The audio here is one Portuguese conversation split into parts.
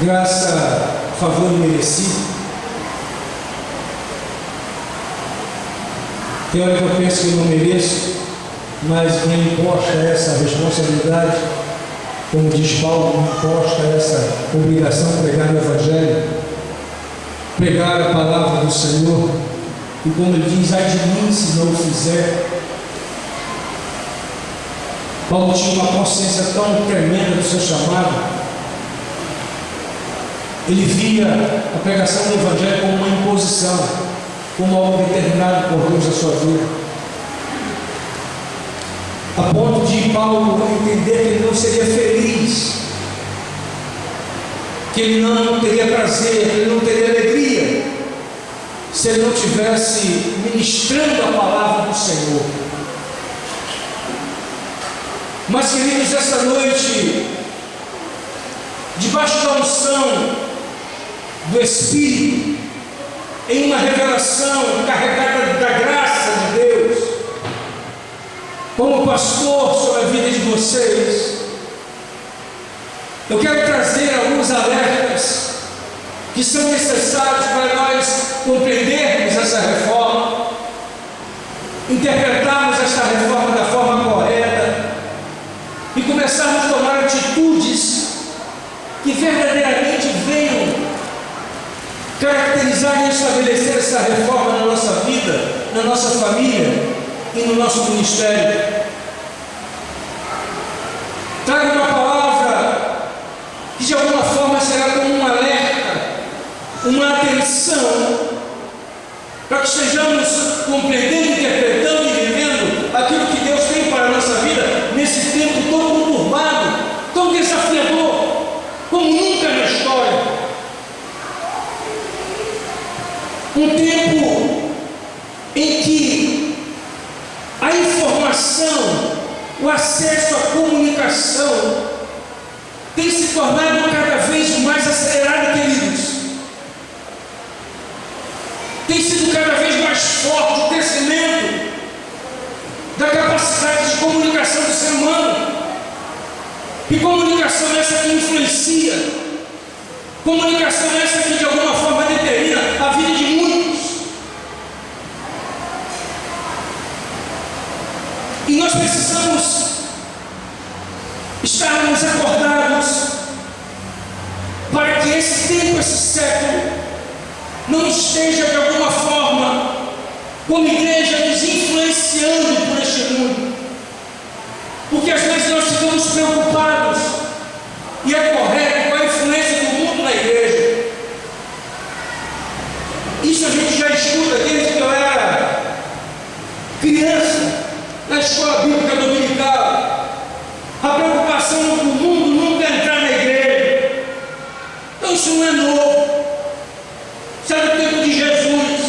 graça, favor merecido. Tem hora que eu penso que eu não mereço, mas me imposta essa responsabilidade, como diz Paulo, me imposta essa obrigação de pregar o Evangelho, pregar a palavra do Senhor, e como ele diz, ai de mim se não o fizer. Paulo tinha uma consciência tão tremenda do seu chamado. Ele via a pregação do Evangelho como uma imposição, como algo determinado por Deus na sua vida, a ponto de Paulo entender que ele não seria feliz, que ele não teria prazer, que ele não teria alegria, se ele não tivesse ministrando a palavra do Senhor. Mas, queridos, essa noite, debaixo da unção do Espírito, em uma revelação carregada da graça de Deus, como pastor sobre a vida de vocês, eu quero trazer alguns alertas que são necessários para nós compreendermos essa reforma, interpretarmos esta reforma da forma correta e começarmos a tomar atitudes que verdadeiramente venham caracterizar e estabelecer essa reforma na nossa vida, na nossa família e no nosso ministério. Traga uma palavra que de alguma forma será como um alerta, uma atenção, para que estejamos compreendendo, interpretando e vivendo aquilo que Deus tem para a nossa vida nesse tempo tão conturbado, tão desafiador, como nunca na história. Um tempo em que a informação, o acesso à comunicação tem se tornado cada vez mais acelerado, queridos. Tem sido cada vez mais forte o crescimento da capacidade de comunicação do ser humano. E comunicação essa que influencia, comunicação essa que de alguma forma determina a vida de muitos. E nós precisamos estarmos acordados para que esse tempo, esse século, não esteja de alguma forma, como igreja, nos influenciando por este mundo. Porque às vezes nós ficamos preocupados, e é correto, com a influência do mundo na igreja. Isso a gente já escuta desde que eu era criança, na escola bíblica dominical. A preocupação do mundo nunca entrar na igreja. Então isso não é novo. Isso é do tempo de Jesus,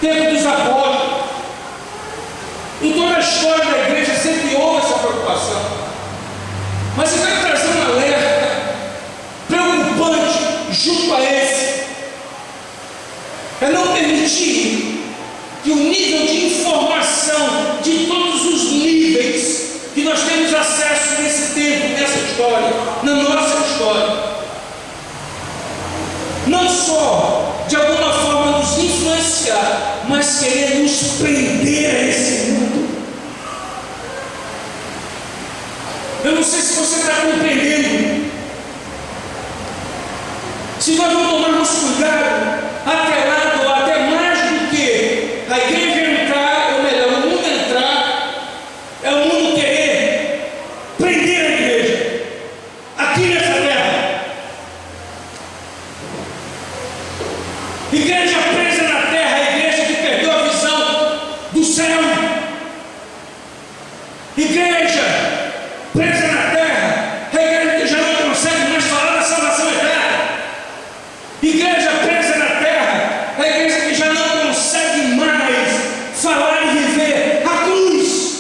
tempo dos apóstolos. Em toda a história da igreja sempre houve essa preocupação. Mas eu quero trazer um alerta preocupante junto a esse. É não permitir que o nível de informação de todos os níveis que nós temos acesso nesse tempo, nessa história, na nossa história, não só de alguma forma nos influenciar, mas querer nos prender a esse mundo. Eu não sei se você está compreendendo. Se nós não tomarmos cuidado, atrelado ou até mais do que a igreja entrar, ou melhor, o mundo entrar, é o mundo querer prender a igreja aqui nessa terra. Igreja presa na terra, a igreja que perdeu a visão do céu. Igreja presa na terra, a igreja que já não consegue mais falar da salvação eterna. Igreja presa na terra, a igreja que já não consegue mais falar e viver a cruz,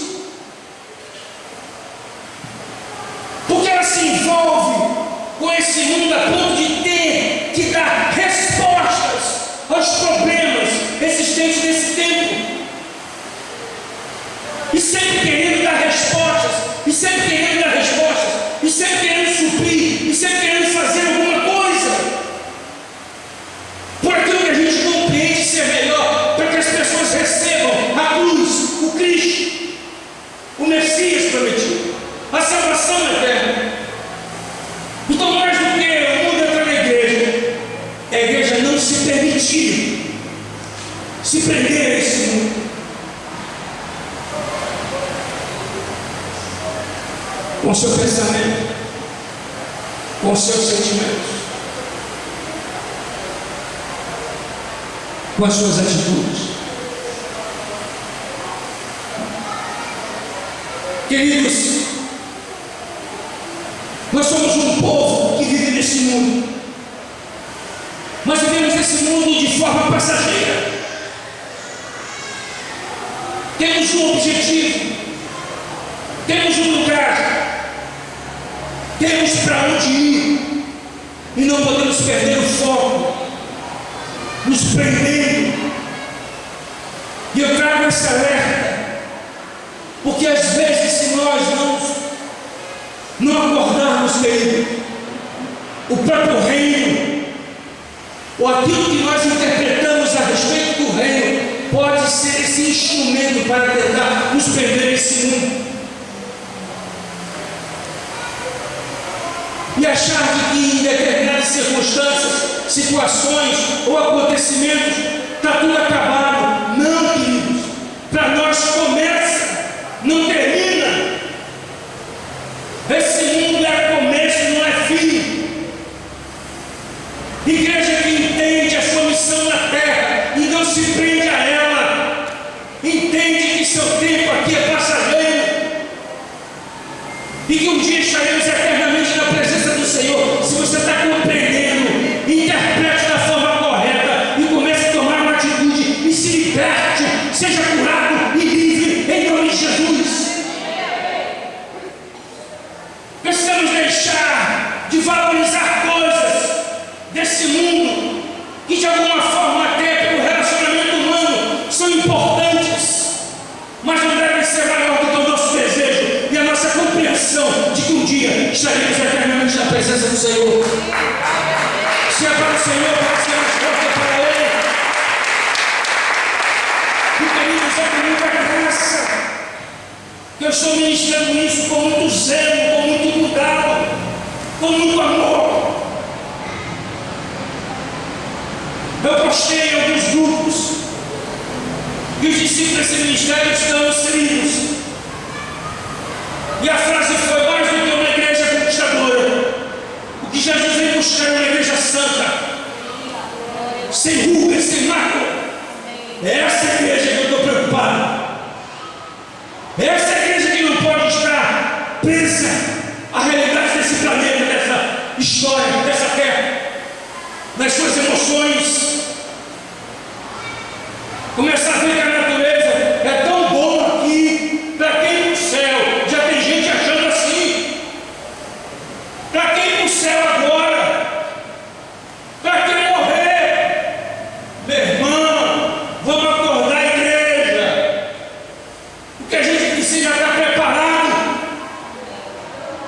porque ela se envolve com esse mundo a ponto de ter que dar respostas aos se prender a esse mundo. Com o seu pensamento, com os seus sentimentos, com as suas atitudes. Queridos, nós somos um povo que vive nesse mundo, mas vivemos esse mundo de forma passageira. Temos um objetivo, temos um lugar, temos para onde ir, e não podemos perder o foco, nos prendendo. E eu trago esse alerta, porque às vezes, se nós não acordarmos, querido, o próprio reino, ou aquilo que nós interpretamos a respeito do reino, pode ser esse instrumento para tentar nos prender a esse mundo. E achar que em determinadas circunstâncias, situações ou acontecimentos está tudo acabado. Não, queridos. Para nós começa, não termina. Esse mundo é começo, não é fim. Igreja que entende a sua missão na terra e não se prende a ela, entende que seu tempo aqui é passageiro e que um dia estaremos eternamente na presença do Senhor. Se você está compreendendo, interprete da forma correta e comece a tomar uma atitude e se liberte, seja curado e livre em nome de Jesus. Precisamos deixar de valorizar coisas desse mundo que de alguma forma, até pelo relacionamento humano, são importantes, mas não devem ser maior do que o nosso desejo e a nossa compreensão de que um dia estaremos eternamente na presença do Senhor. Se é para o Senhor, pode ser mais forte para Ele. E queridos, é com muita graça que eu estou ministrando isso com muito zelo, com muito cuidado, com muito amor. Eu postei em alguns grupos que os discípulos desse ministério estão inseridos. E a frase foi: mais do que uma igreja conquistadora, o que Jesus vem buscar é uma igreja santa, sem ruga, sem mácula. É essa igreja que eu estou preocupado. É essa igreja que não pode estar presa à realidade desse planeta, dessa história, dessa terra, nas suas emoções. Começar a ver que a natureza é tão boa aqui, para quem ir para o céu? Já tem gente achando assim. Para quem ir para o céu agora? Para quem morrer? Meu irmão, vamos acordar a igreja, porque a gente precisa estar preparado.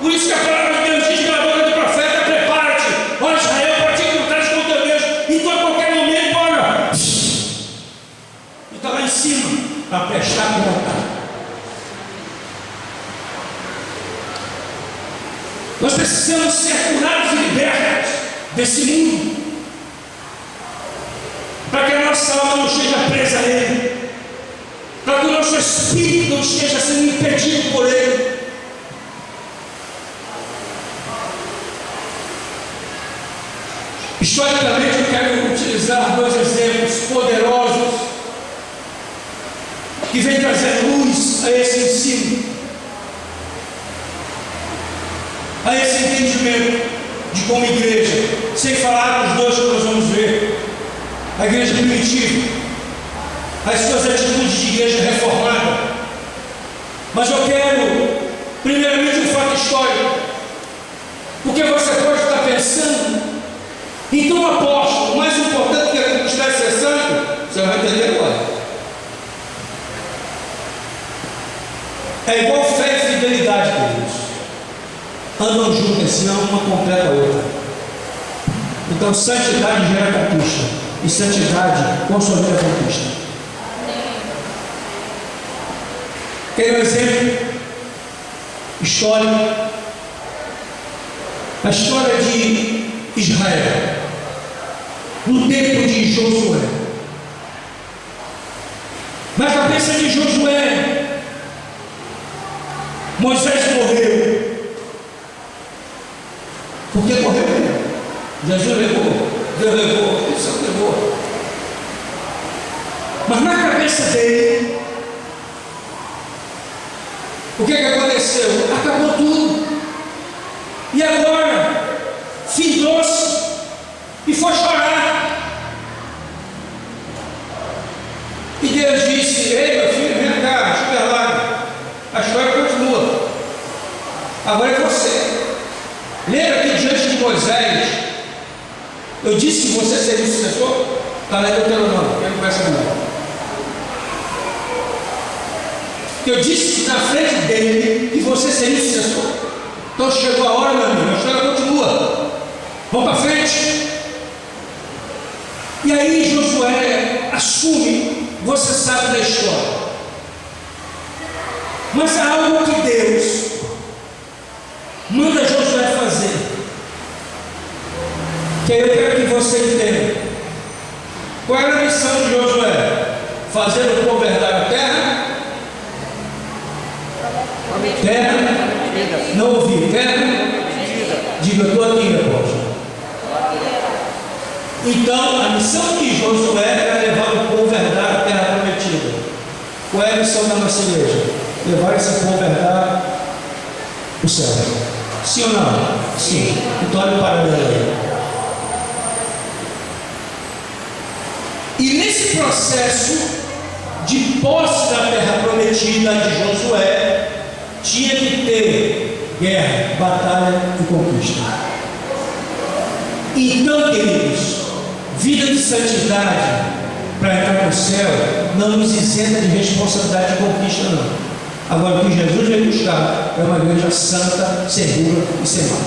Por isso que a palavra de Deus diz pela boca do profeta: prepara-te, ó Israel, para te encontrares com o teu Deus. Então a qualquer momento, olha, e está lá em cima para prestar conta. Nós precisamos ser curados e libertos desse mundo, para que a nossa alma não esteja presa a ele, para que o nosso espírito não esteja sendo impedido por ele. Historicamente, eu quero utilizar dois exemplos poderosos que vêm trazer luz a esse ensino, a esse entendimento de como igreja, sem falar dos dois que nós vamos ver: a igreja primitiva, as suas atitudes de igreja reformada. Mas eu quero, primeiramente, um fato histórico, porque você pode estar pensando: então, apóstolo, o mais importante que é conquistar esse santo. Você vai entender agora. É igual fé e fidelidade, queridos. Andam juntas, senão uma completa a outra. Então, santidade gera conquista, e santidade consolida a conquista. Quer um exemplo histórico? A história de Israel, no tempo de Josué. Na cabeça de Josué, Moisés morreu. Porque morreu mesmo. Jesus levou, Deus levou, o Senhor levou. Mas na cabeça dele, o que aconteceu? Acabou tudo. E agora, findou-se e foi chorar. E Deus disse: ei, meu filho, vem cá, espera lá. A história continua. Agora é você. Lembra que diante de Moisés, eu disse que você seria o sucessor? Está lá em Deuteronômio, quem não conhece a Bíblia. Eu disse que na frente dele que você seria o sucessor. Então chegou a hora, meu amigo, a história continua. Vamos para frente. E aí Josué assume, você sabe da história. Mas há algo que Deus manda Josué fazer, que eu quero que você entenda. Qual era a missão de Josué? Fazer o povo herdar a terra? Terra? Não ouvi. Terra? Diga, eu estou aqui, meu povo. Então, a missão de Josué era levar o povo a herdar a terra prometida. Qual é a missão da nossa igreja? Levar esse povo a herdar o céu. Sim ou não? Sim. Então, olha o paralelo aí. E nesse processo de posse da terra prometida de Josué, tinha que ter guerra, batalha e conquista. Então, queridos, vida de santidade para entrar no céu não nos isenta de responsabilidade de conquista, não. Agora, o que Jesus veio buscar é uma igreja santa, segura e sem mal.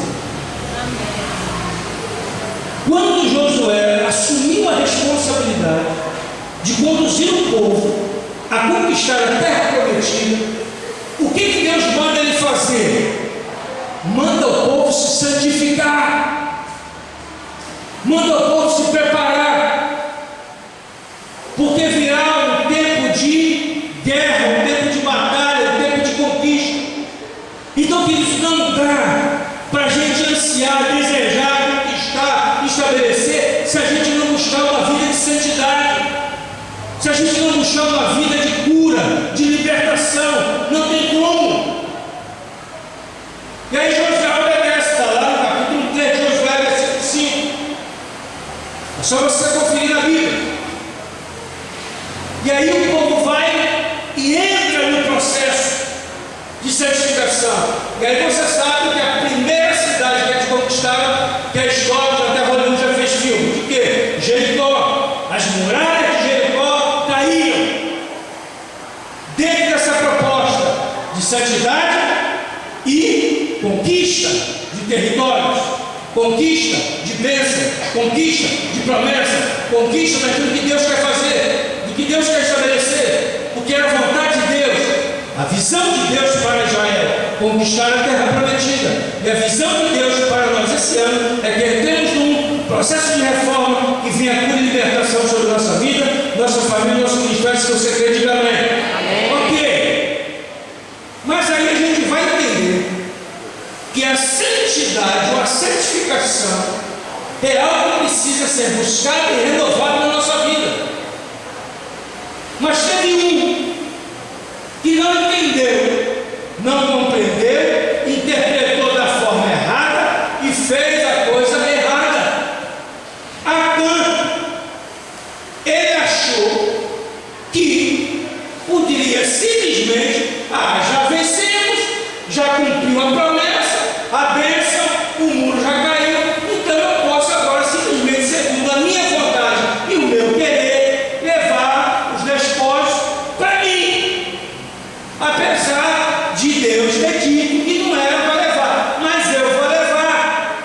Quando Josué assumiu a responsabilidade de conduzir o povo a conquistar a terra prometida, o que Deus manda ele fazer? Manda o povo se santificar, manda o povo se preparar, porque virá um tempo de guerra, um tempo de batalha, um tempo de conquista. Então, queridos, não dá para a gente ansiar, desejar, conquistar, estabelecer, se a gente não buscar uma vida de santidade, se a gente não buscar uma vida de cura, de libertação. Não tem como. E aí Josué obedece, está lá no capítulo 3 de Josué, versículo 5. É só você conferir na Bíblia. E aí o povo vai e entra no processo de santificação. E aí você sabe que a primeira cidade que eles conquistaram, que a história que até Hollywood já fez filme, de quê? Jericó. As muralhas de Jericó caíram. Dentro dessa proposta de santidade e conquista de territórios, conquista de bênção, conquista de promessa, conquista daquilo que Deus quer fazer, do que Deus quer estabelecer, o que era a vontade de Deus, a visão de Deus para Israel, conquistar a terra prometida. E a visão de Deus para nós esse ano é que temos um processo de reforma que venha cura e libertação sobre a nossa vida, nossa família, nosso ministério. Se você crê, diga amém. Ok, mas aí a gente vai entender que a santidade ou a santificação é algo que precisa ser buscado e renovado na nossa vida. Mas teve um que não entendeu, não compreendeu, interpretou da forma errada e fez a coisa errada. Acã, ele achou que poderia simplesmente, já vencemos, já cumpriu a promessa, a bênção, o muro já caiu, então eu posso agora simplesmente, segundo a minha vontade e o meu querer, levar os despojos para mim, apesar de Deus ter dito que não era para levar, mas eu vou levar.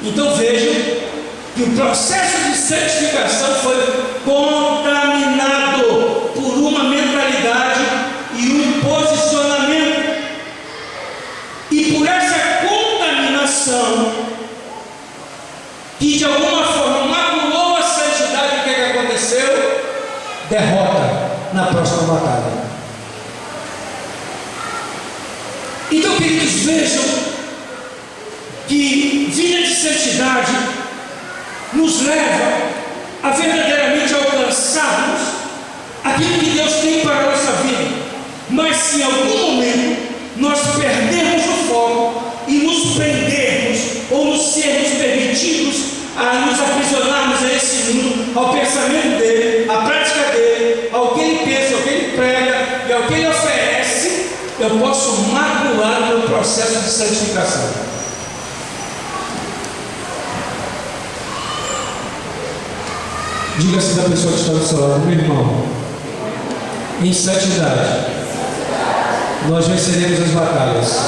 Então vejam que o processo de santificação foi contaminado por uma mentalidade e um posicionamento, e por essa contaminação que de alguma forma maculou a santidade, o que aconteceu? Derrota. na próxima batalha. Então, queridos, vejam que vida de santidade nos leva a verdadeiramente alcançarmos aquilo que Deus tem para a nossa vida. Mas se em algum momento nós perdermos o foco e nos prendermos ou nos sermos permitidos a nos aprisionarmos a esse mundo, ao pensamento dele, à prática dele, ao que ele pensa, ao que ele prega e ao que ele oferece, eu posso macular o meu processo de santificação. Diga-se da pessoa que está do seu lado: meu irmão, em santidade nós venceremos as batalhas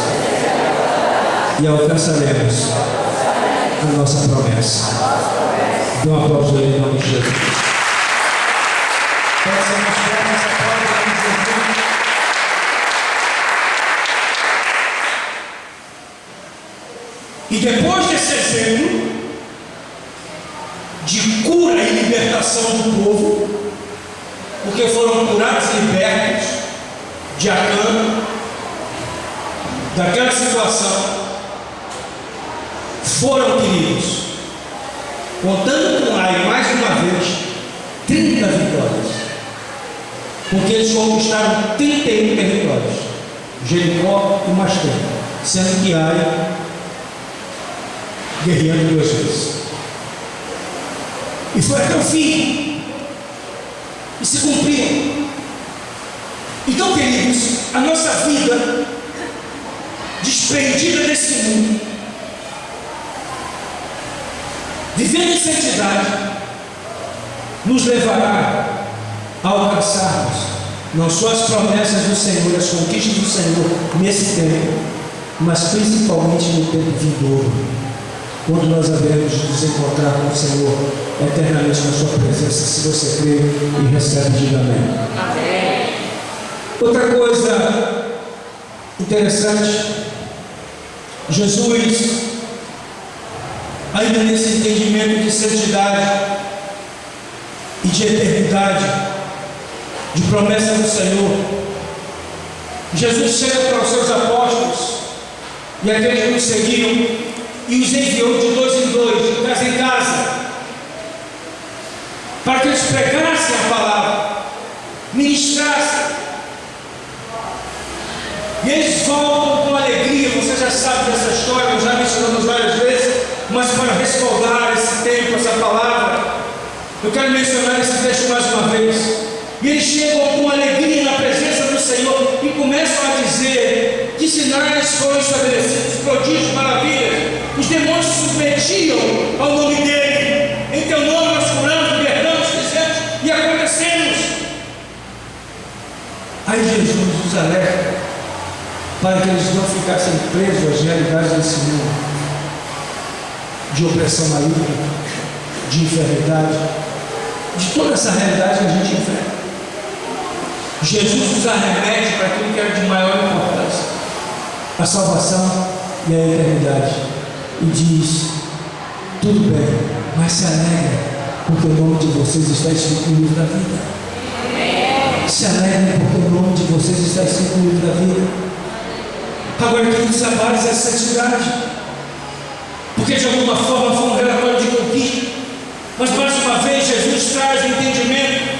e alcançaremos a nossa promessa. Dê um aplauso aí em nome de Jesus. Pode ser mais perto nessa porta. E depois desse exemplo de cura e libertação do povo, porque foram curados e libertos de Acã, daquela situação, foram, queridos, contando com Ai mais uma vez, 30 vitórias, porque eles conquistaram 31 territórios, Jericó e mais 30, sendo que Ai guerreando 2 vezes. E foi até o fim. E se cumpriu. Então, queridos, a nossa vida desprendida desse mundo, vivendo em santidade, nos levará a alcançarmos não só as promessas do Senhor, as conquistas do Senhor nesse tempo, mas principalmente no tempo vindouro, quando nós haveremos de nos encontrar com o Senhor eternamente na sua presença. Se você crê e recebe, diga amém. Amém. Outra coisa interessante, Jesus, ainda nesse entendimento de santidade e de eternidade, de promessa do Senhor, Jesus chega para os seus apóstolos e aqueles que nos seguiam e os enviou de 2 em 2, de casa em casa, para que eles pregassem a palavra, ministrassem. E eles voltam com alegria. Você já sabe dessa história, nós já mencionamos várias vezes, mas para respaldar esse tempo, essa palavra, eu quero mencionar esse texto mais uma vez. E eles chegam com alegria na presença do Senhor e começam a dizer que sinais foram estabelecidos, prodígios, maravilhas. Os demônios se submetiam ao nome dele. Em teu nome nós curamos, libertamos, fizemos e acontecemos. Aí Jesus os alerta para que eles não ficassem presos às realidades desse mundo, de opressão maligna, de enfermidade, de toda essa realidade que a gente enfrenta. Jesus nos arremete para aquilo que era de maior importância, a salvação e a eternidade, e diz: tudo bem, mas se alegra, porque o nome de vocês está escrito no livro da vida. Se alegrem, porque o nome de vocês está escrito no livro da vida. Agora, queridos, a base é a santidade, porque de alguma forma foi um relatório de conquista, mas mais uma vez Jesus traz o entendimento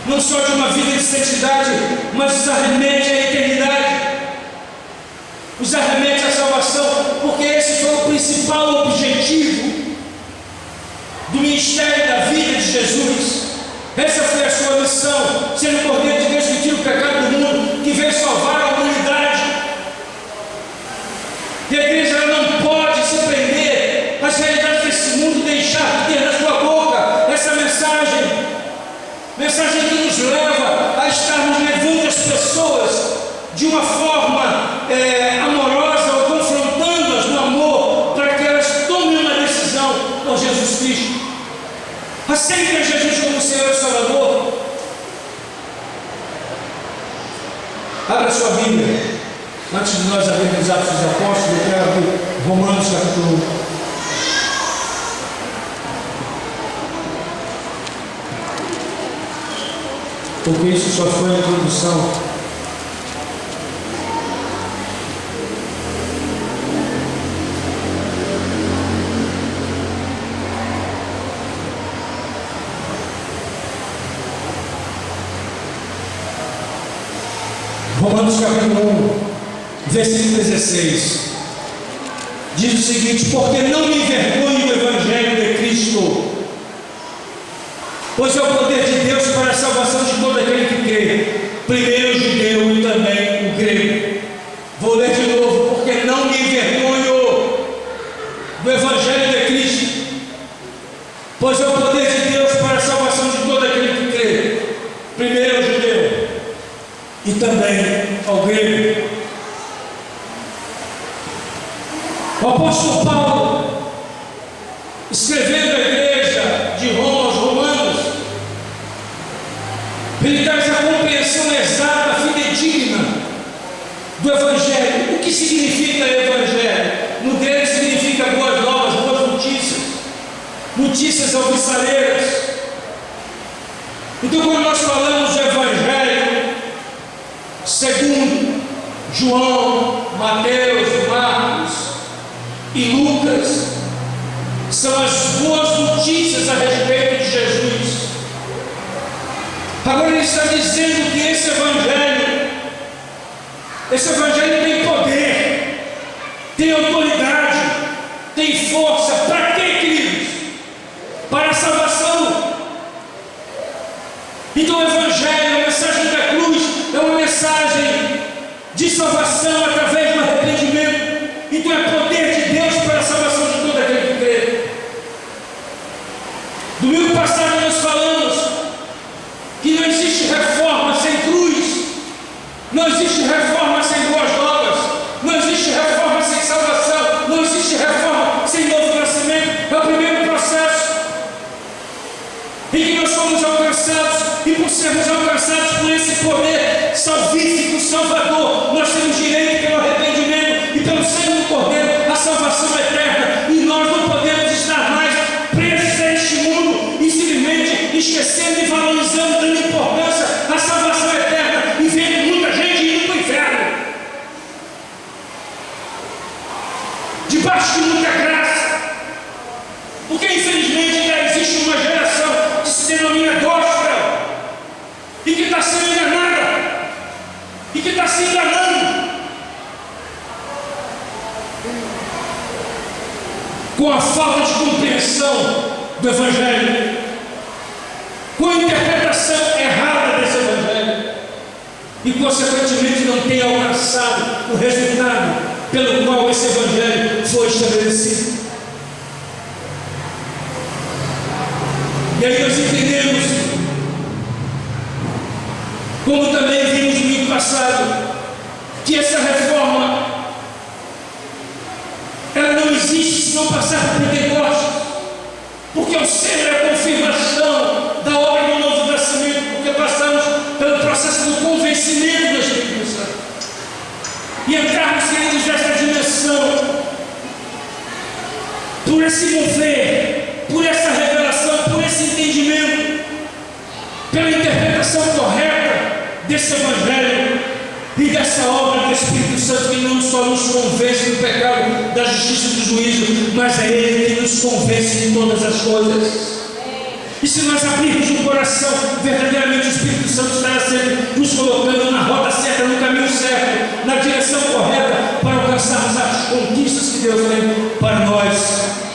não só de uma vida de santidade, mas os arremete à eternidade, os arremete à salvação, porque esse foi o principal objetivo do ministério da vida de Jesus. Essa foi a sua missão, sendo o Cordeiro de Deus que tira o pecado do mundo, que veio salvar a humanidade. E a igreja ela não pode se prender às realidades desse mundo e deixar de ter na sua boca essa mensagem que nos leva a estarmos levando as pessoas de uma forma amorosa, ou confrontando-as no amor, para que elas tomem uma decisão com Jesus Cristo. Aceitem Jesus como Senhor e Salvador. Abra sua Bíblia. Antes de nós abrirmos os Atos dos Apóstolos, eu quero abrir Romanos capítulo 1. porque isso só foi a introdução. Romanos capítulo 1, versículo 16, diz o seguinte: porque não me envergonho do Evangelho de Cristo, pois é o poder de Deus para a salvação de todo aquele que crê, primeiro o judeu e também o grego. Vou ler de novo: porque não me envergonho do Evangelho de Cristo, pois é o poder de Deus para a salvação de todo aquele que crê, primeiro ao judeu e também ao grego. O apóstolo Paulo, escrevendo à igreja de Roma, aos romanos, ele traz a compreensão exata, fidedigna do Evangelho. O que significa Evangelho? No grego significa boas novas, boas notícias, notícias alvissareiras. Então, quando nós falamos do Evangelho segundo João, Mateus, Marcos e Lucas, são as boas notícias a respeito de Jesus. Agora ele está dizendo que esse Evangelho tem poder, tem autoridade, tem força. Para quê, queridos? Para a salvação. Então o Evangelho, a mensagem da cruz, é uma mensagem de salvação através do arrependimento. Então é poder de Deus para a salvação de todo aquele que crê. Domingo passado nós falamos que não existe reforma sem cruz, não existe reforma sem boas novas, não existe reforma sem salvação, não existe reforma sem novo nascimento. É o primeiro processo em que nós somos alcançados, e por sermos alcançados por esse poder salvífico, salvador, nós temos direito pelo arrependimento e pelo sangue do Cordeiro à salvação eterna. E nós não podemos estar mais presos a este mundo e simplesmente esquecendo e valorizando, dando importância à salvação eterna e vendo muita gente indo para o inferno debaixo de muita graça, porque infelizmente já existe uma geração que se denomina gospel e que está sendo enganada e que está se enganando com a falta de compreensão do Evangelho, com a interpretação errada desse Evangelho, e consequentemente não tem alcançado o resultado pelo qual esse Evangelho foi estabelecido. E aí nós entendemos, como também vimos no domingo passado, que essa reforma ela não existe se não passar por Pentecostes, porque o selo é a confirmação da obra do novo nascimento, porque passamos pelo processo do convencimento do Espírito Santo e entrarmos, queridos, nessa dimensão, por esse mover, por essa revelação, por esse entendimento, pela interpretação correta desse Evangelho e dessa obra do Espírito Santo, que não só nos convence do pecado, da justiça e do juízo, mas é Ele que nos convence de todas as coisas. E se nós abrirmos o coração, verdadeiramente o Espírito Santo estará sempre nos colocando na rota certa, no caminho certo, na direção correta, para alcançarmos as conquistas que Deus tem para nós,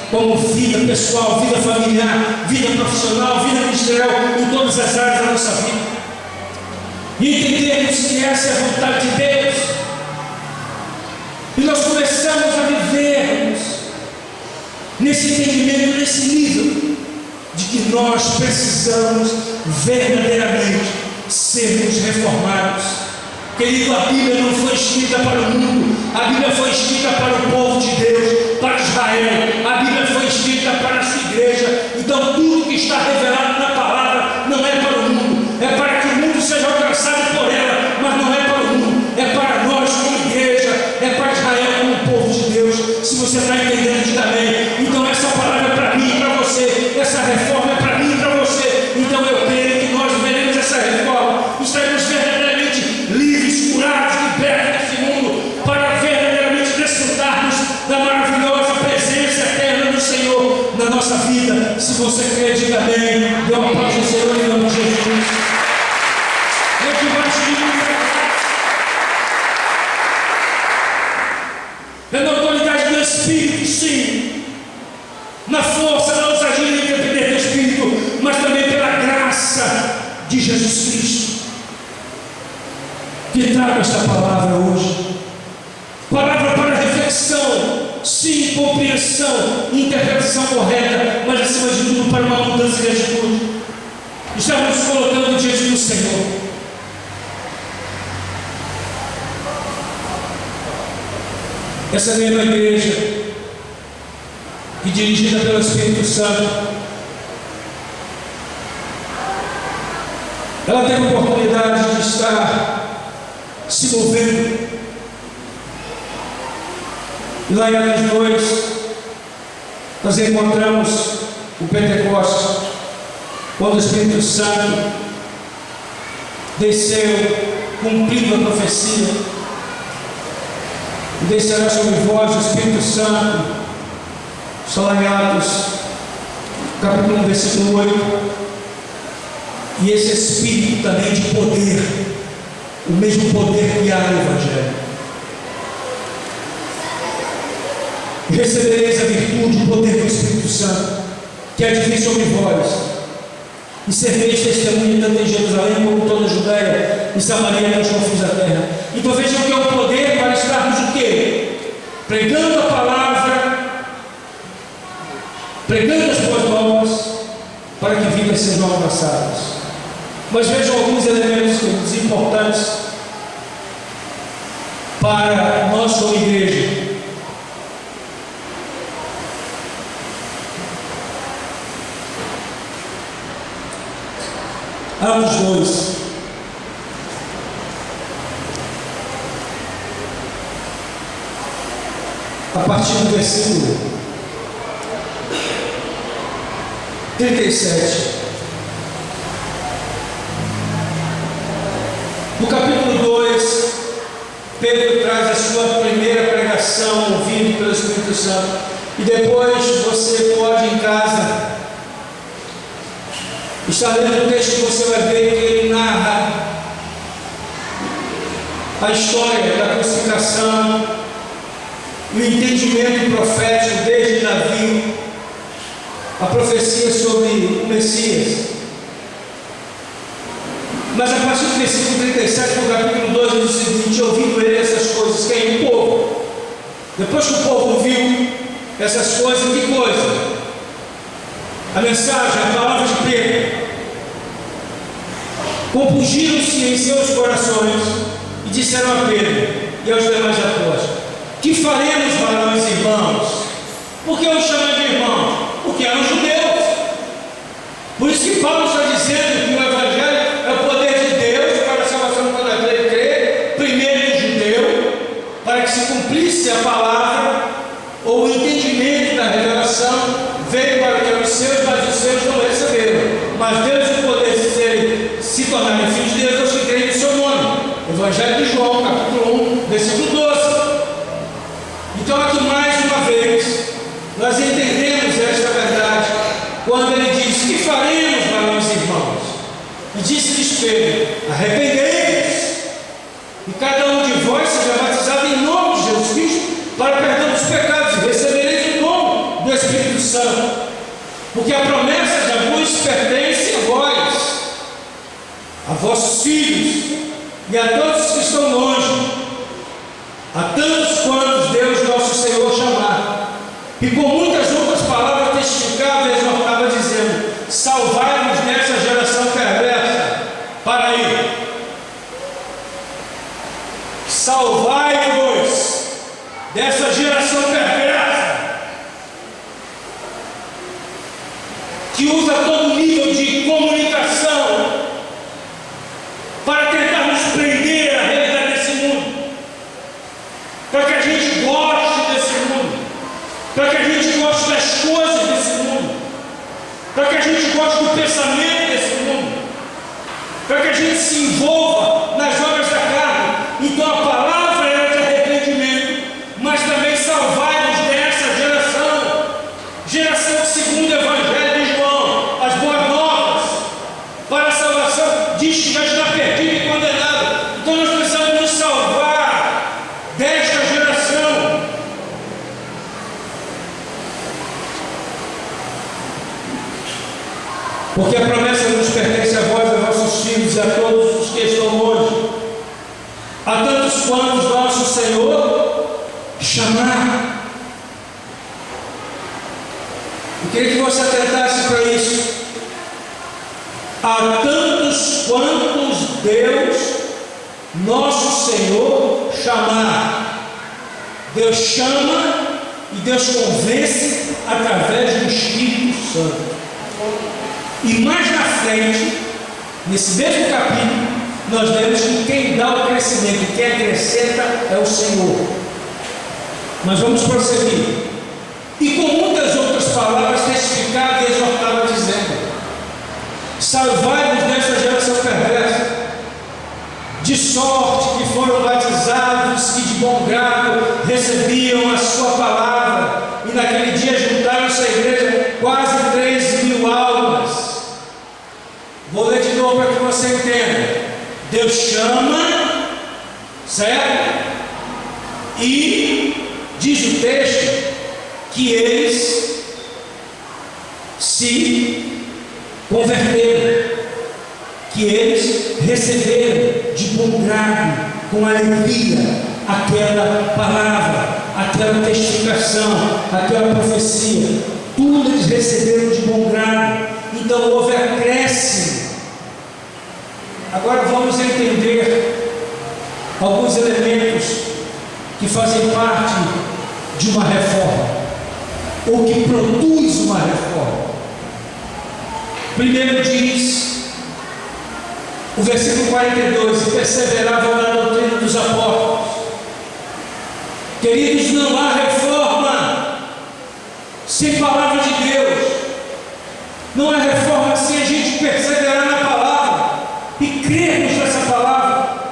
como vida pessoal, vida familiar, vida profissional, vida ministerial, em todas as áreas da nossa vida. E entendermos que essa é a vontade de Deus, e nós começamos a vivermos nesse entendimento, nesse nível, de que nós precisamos verdadeiramente sermos reformados. Querido, a Bíblia não foi escrita para o mundo, a Bíblia foi escrita para o povo de Deus, para Israel, a Bíblia foi escrita para a sua igreja. Então tudo que está revelado na palavra não é para o mundo, é para que o mundo seja alcançado por ela, mas não é para o mundo, é para nós como igreja, é para Israel como povo de Deus. Se você está entendendo, diga amém. Então essa palavra é para mim e para você, essa reforma é para mim e para você. Então eu creio que nós veremos essa reforma nossa vida. Se você crê, diga amém. Dê uma paz ao Senhor em nome de Jesus. Eu te baixo de mim. É na autoridade do Espírito, sim. Na força, na ousadia e intrepidez do Espírito, mas também pela graça de Jesus Cristo. Que traga esta palavra hoje. Palavra para reflexão, sim, compreensão, interpretação correta, mas acima de tudo para uma mudança de atitude. Estamos nos colocando diante do Senhor. Essa mesma igreja, que dirigida pelo Espírito Santo, ela teve a oportunidade de estar se movendo. E lá em Atos 2, nós encontramos o Pentecostes, quando o Espírito Santo desceu, cumprindo a profecia. E descerá sobre vós o Espírito Santo. Está lá em Atos, capítulo 1, versículo 8. E esse Espírito também de poder, o mesmo poder que há no Evangelho. E recebereis a virtude, o poder do Espírito Santo, que há de vir sobre vós, e sereis testemunha tanto em Jerusalém como em toda a Judéia e Samaria e aos confins da terra. Então vejam que é o poder para estarmos o quê? Pregando a palavra, pregando as boas novas, para que vidas sejam alcançadas. Mas vejam alguns elementos importantes para nós como igreja. Atos 2. A partir do versículo 37. No capítulo 2, Pedro traz a sua primeira pregação, ouvido pelo Espírito Santo. E depois você pode em casa está lendo o texto, que você vai ver que ele narra a história da crucificação, o entendimento profético desde Davi, a profecia sobre o Messias. Mas a partir do versículo 37 do capítulo 2 diz o seguinte: ouvindo ele essas coisas, quem? O povo. Depois que o povo viu essas coisas, que coisa? A mensagem, a palavra de Pedro. Compungiram-se em seus corações e disseram a Pedro e aos demais apóstolos: que faremos, varões e irmãos? Por que os chamam de irmãos? Porque eram judeus. Por isso que Paulo está dizendo que o Evangelho é o poder de Deus para a salvação quando aquele crê, primeiro em judeu, para que se cumprisse a palavra ou o entendimento da revelação. Veio para que eram os seus, mas os seus não receberam. Mas Deus o poder de se tornarem filhos de Deus aos que creem no seu nome. Evangelho de João, capítulo 1, versículo 12. Então aqui mais uma vez nós entendemos esta verdade quando ele diz: que faremos, varões e irmãos? E disse-lhes Pedro: arrependei-vos e cada um de vós seja batizado em nome de Jesus Cristo para perdão dos pecados, e recebereis o dom do Espírito Santo, porque a promessa de luz pertence a vós, a vossos filhos e a todos que estão longe, a tantos quantos Deus nosso Senhor chamar. E com muitas outras palavras testificava e exortava, dizendo: salvai-nos dessa geração perversa. Para aí, salvai-nos dessa geração perversa, que usa todo nível de comunicação para tentar nos prender à realidade desse mundo, para que a gente goste desse mundo, para que a gente goste das coisas desse mundo, para que a gente goste do pensamento desse mundo, para que a gente se envolva nas obras da carne. Então a palavra é de arrependimento, mas também salvai-nos dessa geração geração segundo o Evangelho de João, as boas novas, para a salvação, diz que já está perdido e condenado. Então nós precisamos nos salvar desta geração. Porque a promessa nos pertence a vós, a vossos filhos e a todos os que estão longe, a tantos quantos nosso Senhor chamar. Eu queria que você atentasse para isso. A tantos quantos Deus, nosso Senhor, chamar. Deus chama e Deus convence através do Espírito Santo. E mais na frente, nesse mesmo capítulo, nós vemos que quem dá o crescimento, quem acrescenta é o Senhor. Mas vamos prosseguir. E com muitas outras palavras testificava e exortava, dizendo: salvai-vos desta geração perversa, de sorte que foram batizados e de bom grado recebiam a sua palavra. E naquele dia juntaram-se à igreja quase 3.000 almas. Vou ler de novo para que você entenda. Deus chama, certo? E diz o texto que eles se converteram, que eles receberam de bom grado, com alegria, aquela palavra, aquela testificação, aquela profecia. Tudo eles receberam de bom grado. Então houve acréscimo. Agora vamos entender alguns elementos que fazem parte de uma reforma, ou que produz uma reforma. Primeiro diz o versículo 42: e perseveravam na doutrina dos apóstolos. Queridos, não há reforma sem palavra de Deus. Não há reforma sem a gente perseverar na palavra e crermos nessa palavra.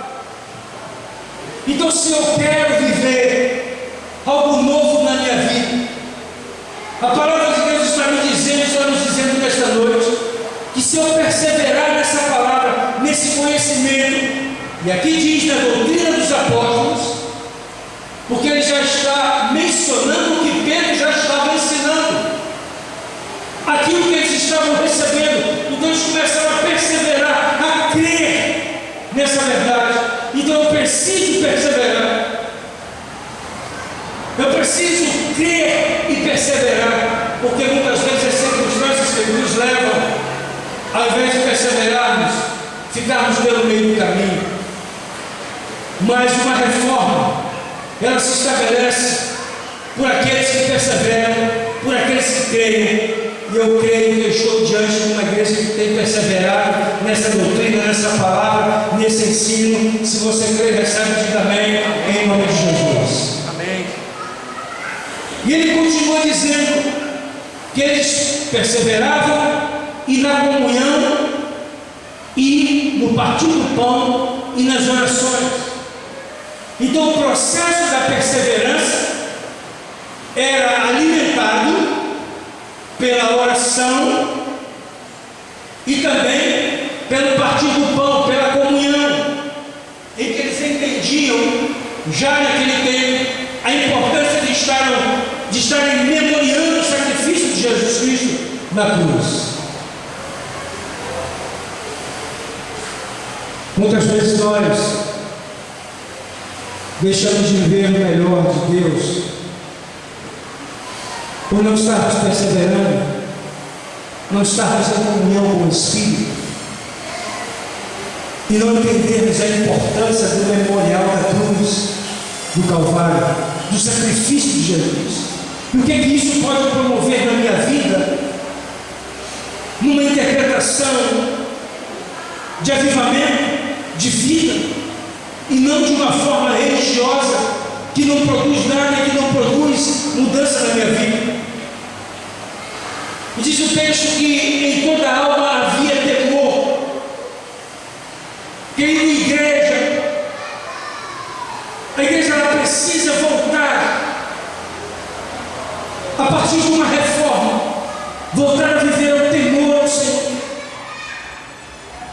Então, se eu quero viver algo novo na minha vida, a palavra de Deus está me dizendo, está nos dizendo nesta noite, que se eu perseverar nessa palavra, nesse conhecimento, e aqui diz na doutrina dos apóstolos, porque ele já está mencionando o que Pedro já estava ensinando, aquilo que eles estavam recebendo. Então eles começaram a perseverar, a crer nessa verdade. Então eu preciso perseverar, eu preciso crer e perseverar, porque muitas vezes as circunstâncias que nos levam, ao invés de perseverarmos, ficarmos pelo meio do caminho. Mas uma reforma, ela se estabelece por aqueles que perseveram, por aqueles que creem. E eu creio que eu estou diante de uma igreja que tem perseverado nessa doutrina, nessa palavra, nesse ensino. Se você crê, recebe, diga amém, em nome de Jesus. Amém. E ele continua dizendo que eles perseveravam e na comunhão, e no partir do pão, e nas orações. Então o processo da perseverança era alimentado pela oração e também pelo partir do pão, pela comunhão, em que eles entendiam já naquele tempo a importância de estarem memoriando o sacrifício de Jesus Cristo na cruz. Muitas vezes nós deixamos de ver o melhor de Deus por não estarmos perseverando, não estarmos em comunhão com o Espírito e não entendermos a importância do memorial da cruz, do Calvário, do sacrifício de Jesus. E o que é que isso pode promover na minha vida? Numa interpretação de avivamento, de vida, e não de uma forma religiosa que não produz nada, que não produz mudança na minha vida. E diz o texto que em toda a alma havia temor. Querido, a igreja ela precisa voltar a partir de uma reforma. voltar a viver o temor ao Senhor,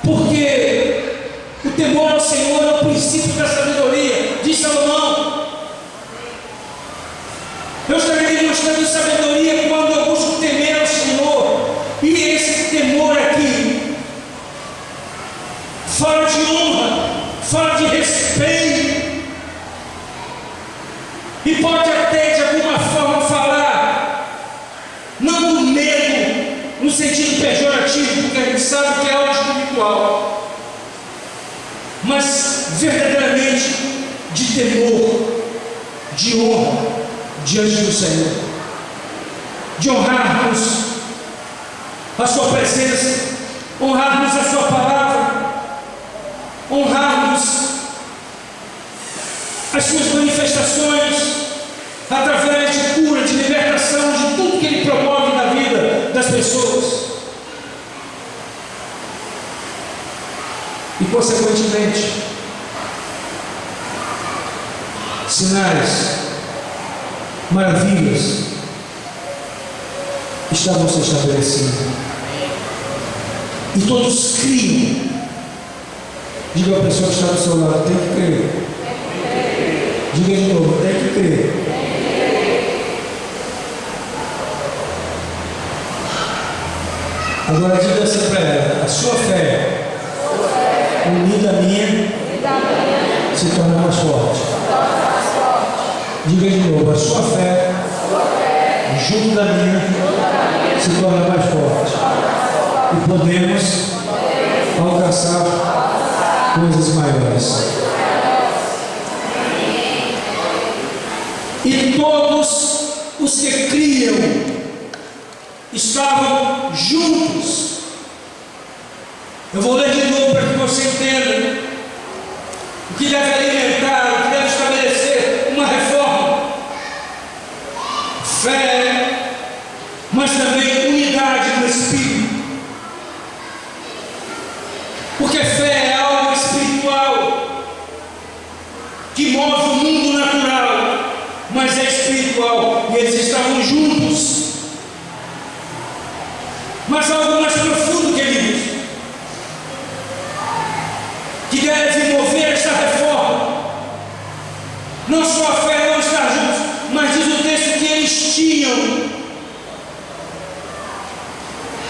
porque o temor ao Senhor é o princípio da sabedoria, diz Salomão. Eu estarei demonstrando sabedoria quando eu busco temer ao Senhor, e esse temor aqui fala de honra, fala de respeito, e pode até de alguma forma falar, não do medo no sentido pejorativo, porque a gente sabe que é algo espiritual, mas verdadeiramente de temor, de honra diante do Senhor, de honrarmos a sua presença, honrarmos a sua palavra, honrarmos as suas manifestações através de cura, de libertação, de tudo que Ele promove na vida das pessoas. E consequentemente, sinais, maravilhas estavam se estabelecendo, e todos criam. Diga à pessoa que está do seu lado: tem que crer. Diga de novo: tem que crer. Agora diga assim para ela: a sua fé unida à minha se torna mais forte. Diga de novo: a sua fé junto da minha se torna mais forte, e podemos alcançar coisas maiores. E todos os que criam estavam juntos. Eu vou ler de novo para que você entenda o que deve alimentar, o que deve estabelecer uma reforma. Fé, mas também unidade no Espírito, porque fé é algo espiritual que move o mundo natural, mas é espiritual, e eles estavam juntos. Mas algo mais profundo, queridos, que deve mover essa reforma, não só a fé não estar juntos, mas diz o texto que eles tinham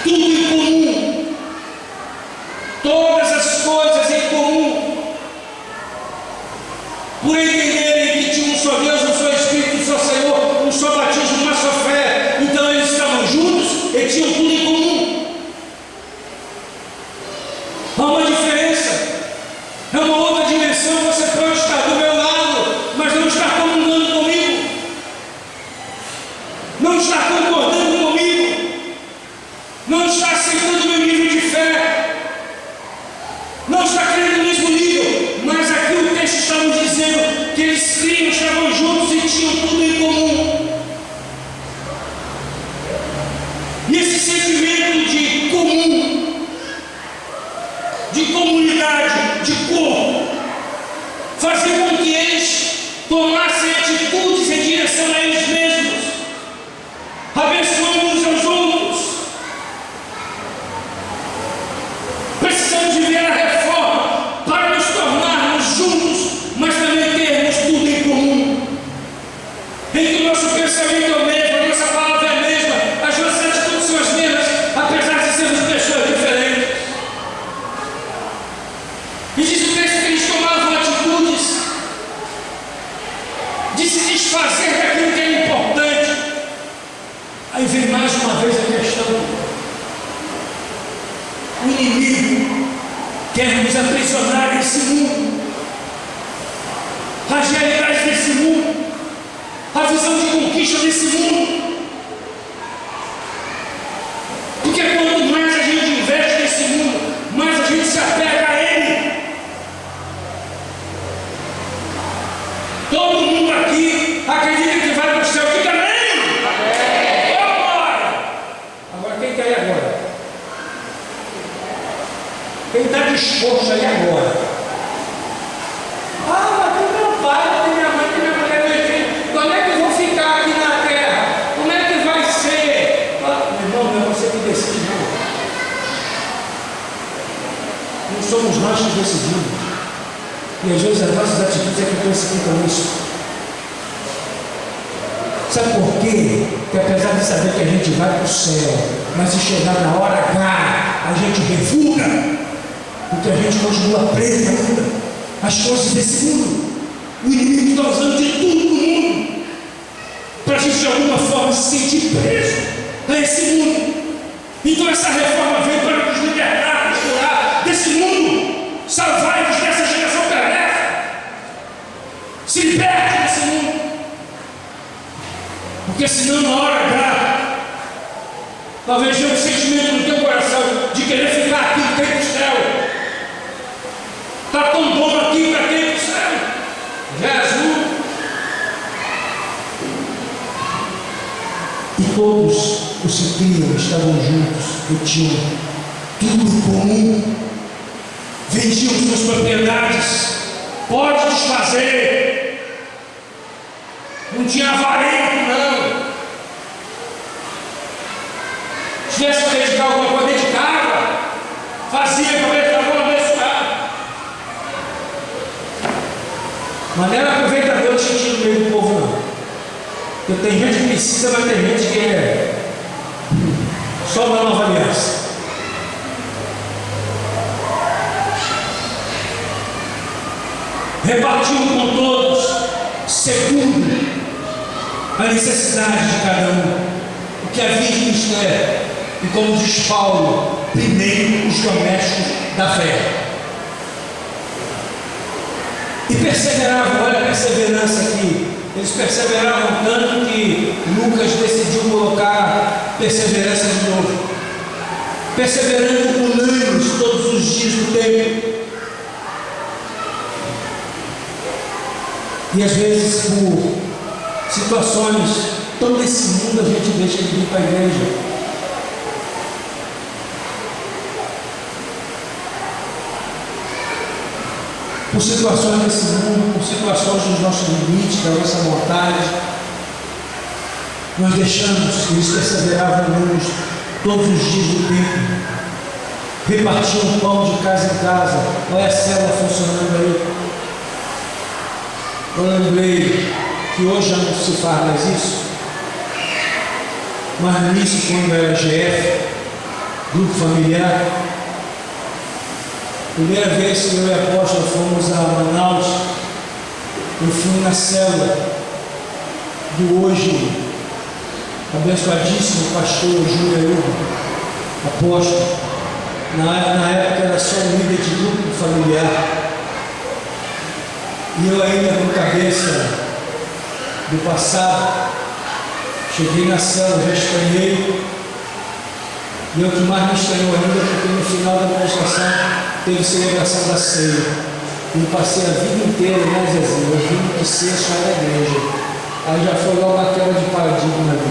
tudo em comum, todas as coisas em comum, por entenderem que tinha um só Deus, um só Espírito, um só Senhor, um só batismo, uma só fé. Então eles estavam juntos e tinham tudo em comum. Há uma diferença, é uma outra dimensão. Você pode estar do meu lado, mas não estar comungando comigo, não estar concordando comigo, não está aceitando o meu nível de fé, não está crendo no mesmo nível. Mas aqui o texto está nos dizendo que eles criam, estavam juntos e tinham tudo em comum. E esse sentimento de comum, de comunidade, de corpo, fazia com que eles tomassem atitudes em direção a eles mesmos, abençoando uns aos outros. Precisamos viver a reforma para nos tornarmos juntos, mas também termos tudo em comum, em que o nosso pensamento é o mesmo, a nossa palavra é a mesma, as nossas atitudes são as mesmas, apesar de sermos pessoas diferentes. E diz o texto que eles tomavam atitudes de se desfazer daquilo que é importante. Aí vem mais uma vez a questão: o inimigo quer nos aprisionar nesse mundo, as realidades desse mundo, a visão de conquista desse mundo. Porque quanto mais a gente investe nesse mundo, mais a gente se apega a ele. Todo mundo aqui acredita que vai para o céu. Diga amém! Agora quem quer ir agora? Quem está disposto a ir agora? Ah, mas tem meu pai, tem minha mãe, tem minha mulher, tem meu filho. Quando é que eu vou ficar aqui na terra? Como é que vai ser? Ah, meu irmão, não é você que decide, não. Não somos nós que decidimos. E às vezes as nossas atitudes é que precipitaram isso. Sabe por quê? Porque apesar de saber que a gente vai para o céu, mas se chegar na hora H, a gente refuga, porque a gente continua preso ainda às coisas desse mundo. O inimigo está usando de tudo no mundo para a gente de alguma forma se sentir preso a esse mundo. Então essa reforma veio para nos libertar, nos curar desse mundo, salvar-nos dessa geração perversa. Se liberte desse mundo, porque senão na hora H, talvez tenha um sentimento no teu coração de querer ficar aqui no tempo do céu. Está tão bom aqui para quem do céu. Jesus. E todos os que criam estavam juntos e tinham tudo em comum. Vendiam suas propriedades. Pode desfazer. Não tinha avarento, não. Se tivesse que dedicar alguma coisa, dedicava. Fazia para ver que estava abençoado. Mas não era aproveitador de sentir no meio do povo, não. Porque tem gente que precisa, mas tem gente que é só da nova aliança. Repartiam com todos, segundo a necessidade de cada um, o que havia de mistério. E como diz Paulo, primeiro os domésticos da fé. E perseveravam, olha a perseverança aqui. Eles perseveravam tanto que Lucas decidiu colocar perseverança de novo. Perseverando unânimes todos os dias do tempo. E às vezes por situações tão desse mundo a gente deixa de vir para a igreja. Por situações desse mundo, por situações dos nossos limites, da nossa vontade, nós deixamos, eles perseveravam todos os dias do tempo, repartiam pão de casa em casa. Olha a célula funcionando aí. Eu lembrei que hoje já não se faz mais isso, mas no início, quando era GF, grupo familiar, primeira vez que eu e a apóstola fomos a Manaus, eu fui na célula do hoje abençoadíssimo pastor Júnior apóstolo. Na época era só um líder de grupo familiar. E eu ainda com cabeça do passado, cheguei na célula, já estranhei. E o que mais me estranhou ainda, porque no final da prestação teve celebração da ceia. E passei a vida inteira, né, Zezinho? Eu vim de ser só da igreja. Aí já foi logo uma quebra de paradigma ali.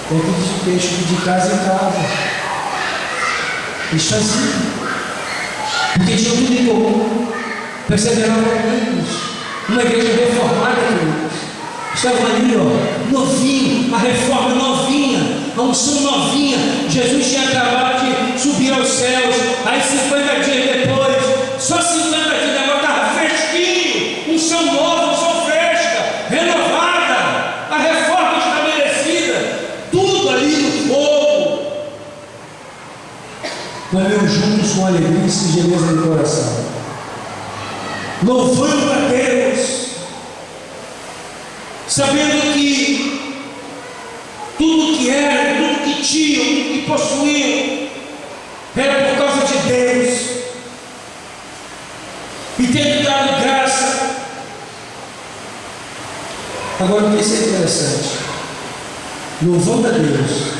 Tem que pedir de casa em casa. Isso assim. Porque tinha tudo em comum. Perseveravam amigos. Uma igreja reformada, queridos. Estavam ali, ó, novinho, a reforma novinha, a unção novinha. Jesus tinha acabado de subir aos céus. Aí 50 dias depois, só 50 dias agora estava fresquinho, unção nova, unção fresca, renovada, a reforma estabelecida, tudo ali no fogo. Caminham juntos com alegria e singeleza no coração, louvando a Deus, sabendo que tudo que era, tudo que tinham, tudo que possuíam, era por causa de Deus, e tendo dado graça. Agora o que isso é interessante, louvando a Deus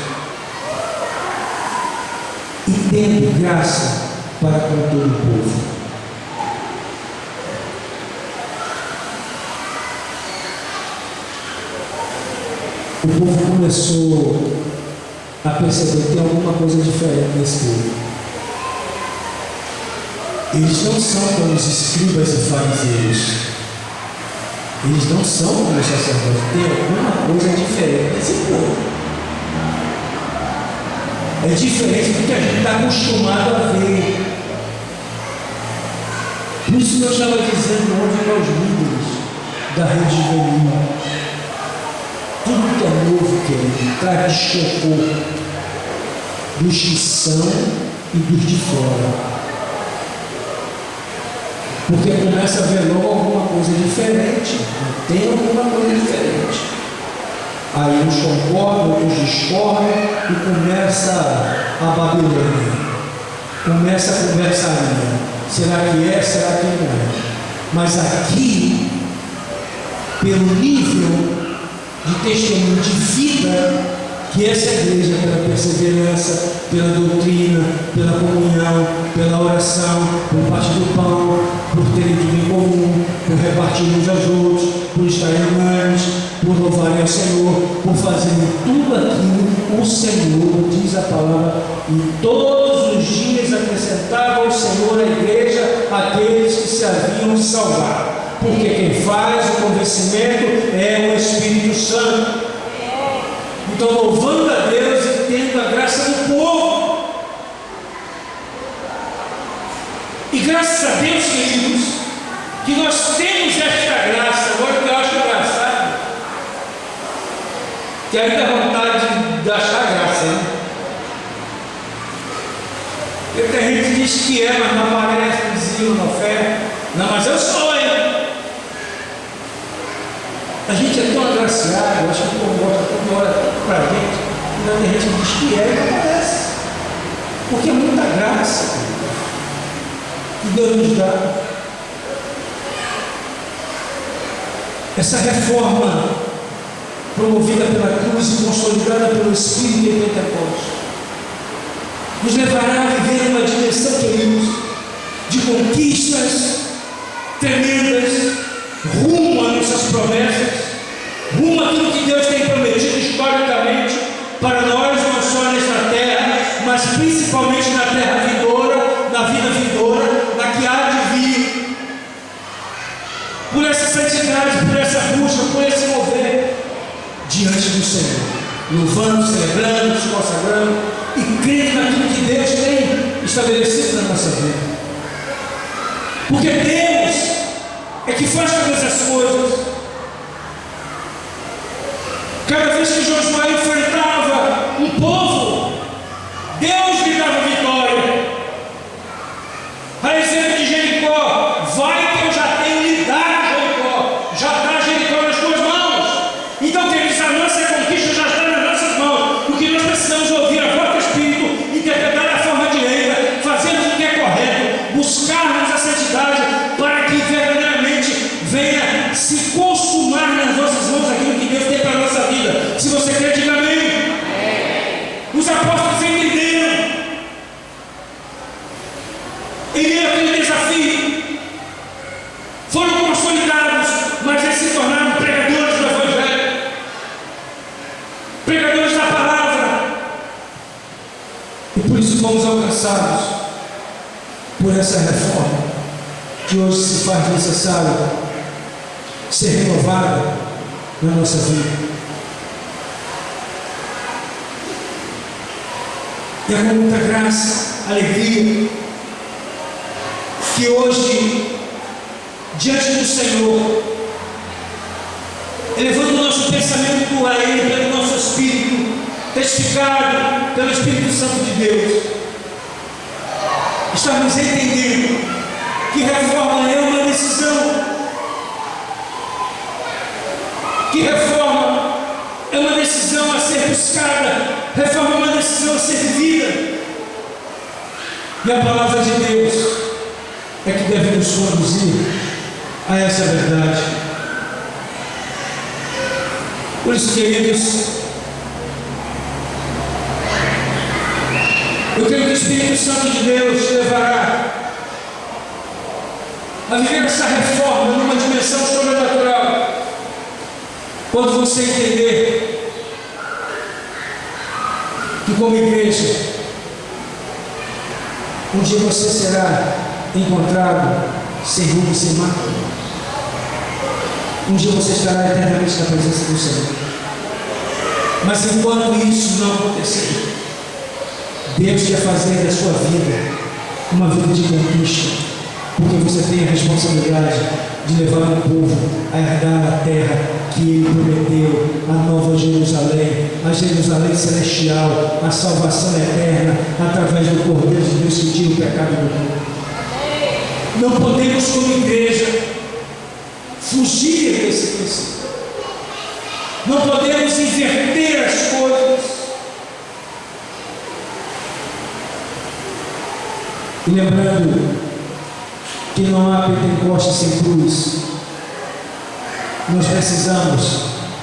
e tendo graça para com todo o povo. O povo começou a perceber que tem alguma coisa diferente nesse povo. Eles não são como os escribas e fariseus. Eles não são como os sacerdotes. Tem alguma coisa diferente nesse povo. É diferente do que a gente está acostumado a ver. Por isso que eu estava dizendo ontem aos líderes da rede juvenil. Tudo que é novo, querido, traz desconforto dos que são e dos de fora. Porque começa a ver logo alguma coisa diferente. Tem alguma coisa diferente. Aí uns concordam, outros discordam e começa a Babilônia. Começa a conversaria. Será que é? Será que não é? Mas aqui, pelo nível de testemunho de vida que essa igreja, pela perseverança, pela doutrina, pela comunhão, pela oração, pelo partir do pão, por terem tudo em comum, por repartir uns aos outros, por estarem unânimes, por louvarem ao Senhor, por fazerem tudo aquilo, o Senhor, diz a palavra, e todos os dias acrescentava o Senhor à igreja aqueles que se haviam de salvar. Porque quem faz o convencimento é o Espírito Santo. Então, louvando a Deus e tendo a graça do povo. E graças a Deus, queridos, que nós temos esta graça. Agora que eu acho engraçado, que aí dá vontade de achar graça, né? Porque tem gente que diz que é, mas não aparece, não dizia, não oferta. Não, mas eu sou, hein? A gente é tão agraciado, acho que o povo gosta toda hora tanto para a gente, ainda tem gente que diz que é e não aparece. Porque é muita graça que Deus nos dá. Essa reforma promovida pela cruz e consolidada pelo Espírito em Pentecostes nos levará a viver uma dimensão, queridos, de conquistas tremendas, rumo às nossas promessas, rumo àquilo que Deus tem prometido historicamente para nós, não só nesta terra, mas principalmente na terra vindoura, na vida vindoura, na que há de vir. Por essa santidade, por essa busca, por esse mover diante do Senhor, louvando, celebrando, se consagrando e crendo naquilo que Deus tem estabelecido na nossa vida. Porque Deus é que faz todas as coisas. Cada vez que Josué enfrentava um povo, Deus lhe dava vitória. A exemplo de Jericó, vai que eu já tenho lhe dado Jericó, já está Jericó nas tuas mãos. Então, queridos, a nossa conquista já está nas nossas mãos. O que nós precisamos ouvir a voz do Espírito, interpretar da forma direita, fazermos o que é correto, buscarmos a santidade para que verdadeiramente venha se consumar nas nossas mãos aquilo que Deus tem para a nossa vida. Se você quer, diga amém. Os apóstolos entenderam em meio àquele desafio, foram consolidados, mas eles se tornaram pregadores do Evangelho, pregadores da palavra, e por isso fomos alcançados por essa reforma que hoje se faz necessário ser renovada na nossa vida. E é com muita graça, alegria, que hoje, diante do Senhor, elevando o nosso pensamento a Ele, pelo nosso Espírito, testificado pelo Espírito Santo de Deus, estamos entendendo que reforma é uma decisão, que reforma é uma decisão a ser buscada, reforma é uma decisão a ser vivida, e a palavra de Deus é que deve nos conduzir a essa verdade. Por isso, queridos, eu creio que o Espírito Santo de Deus te levará a viver essa reforma numa dimensão sobrenatural, quando você entender que, como igreja, um dia você será encontrado sem rumo e sem mácula. Um dia você estará eternamente na presença do Senhor. Mas enquanto isso não acontecer, Deus quer fazer da sua vida uma vida de conquista, porque você tem a responsabilidade de levar o povo a herdar a terra que Ele prometeu, a nova Jerusalém, a Jerusalém celestial, a salvação eterna, através do Cordeiro de Deus que tira o pecado do mundo. Não podemos, como igreja, fugir desse princípio. Não podemos inverter as coisas. E lembrando que não há Pentecoste sem cruz, nós precisamos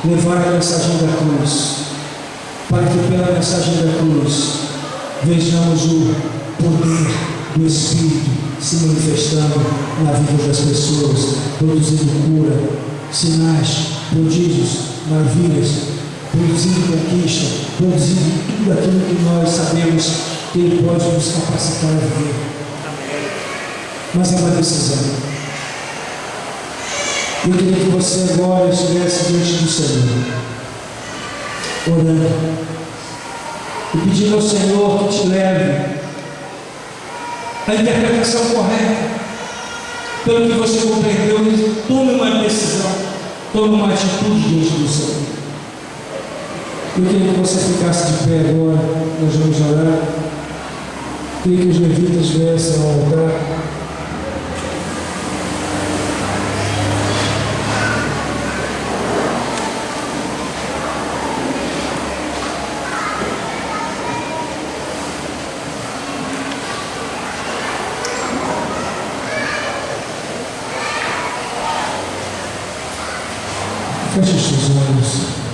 levar a mensagem da cruz, para que pela mensagem da cruz vejamos o poder do Espírito se manifestando na vida das pessoas, produzindo cura, sinais, prodígios, maravilhas, produzindo conquista, produzindo tudo aquilo que nós sabemos que Ele pode nos capacitar a viver. Mas é uma decisão. Eu queria que você agora estivesse diante do Senhor, orando e pedindo ao Senhor que te leve a interpretação correta, pelo que você compreendeu, e tome uma decisão, tome uma atitude diante do Senhor. Eu queria que você ficasse de pé agora, nós vamos orar. Eu queria que os levitas viessem ao altar. Feche os seus olhos.